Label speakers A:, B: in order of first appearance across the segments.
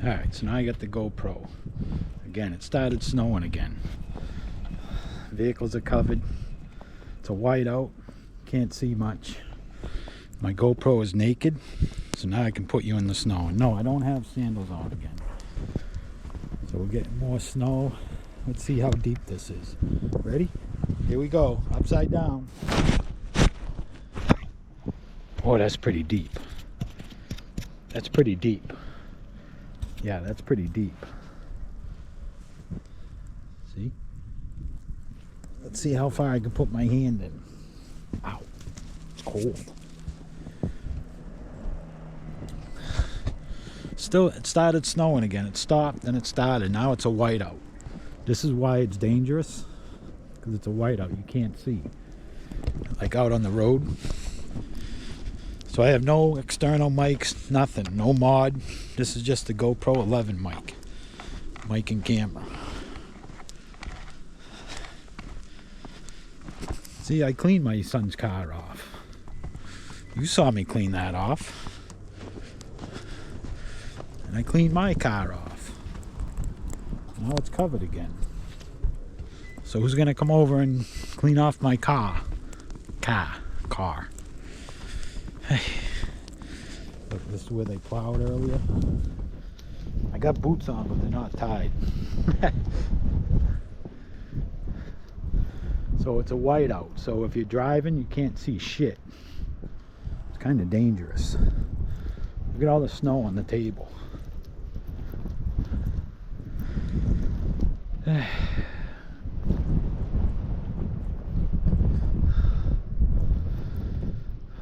A: Alright, so now I got the GoPro. Again, it started snowing again. Vehicles are covered. It's a whiteout. Can't see much. My GoPro is naked, so now I can put you in the snow. And no, I don't have sandals on again. So we're getting more snow. Let's see how deep this is. Ready? Here we go. Upside down. Oh, that's pretty deep. That's pretty deep. Yeah, that's pretty deep. See? Let's see how far I can put my hand in. Ow. It's cold. Still, it started snowing again. It stopped and it started. Now it's a whiteout. This is why it's dangerous. Because it's a whiteout. You can't see. Like out on the road. So I have no external mics, nothing, no mod. This is just the GoPro 11 mic and camera. See, I cleaned my son's car off. You saw me clean that off. And I cleaned my car off. Now it's covered again. So who's gonna come over and clean off my car? Car. Look, this is where they plowed earlier. I got boots on, but they're not tied. So it's a whiteout. So if you're driving, you can't see shit. It's kind of dangerous. Look at all the snow on the table.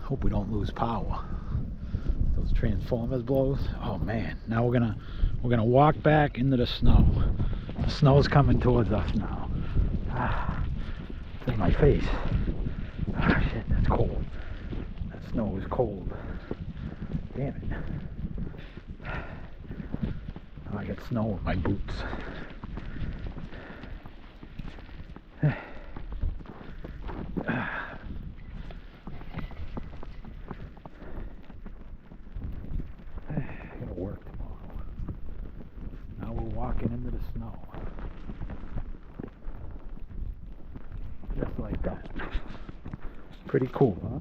A: Hope we don't lose power. Those transformers blows. Oh man! Now we're gonna walk back into the snow. The snow's coming towards us now. It's in my face. Shit, that's cold. That snow is cold. Damn it! Now I got snow in my boots. Work tomorrow. Now we're walking into the snow. Just like that. Pretty cool, huh?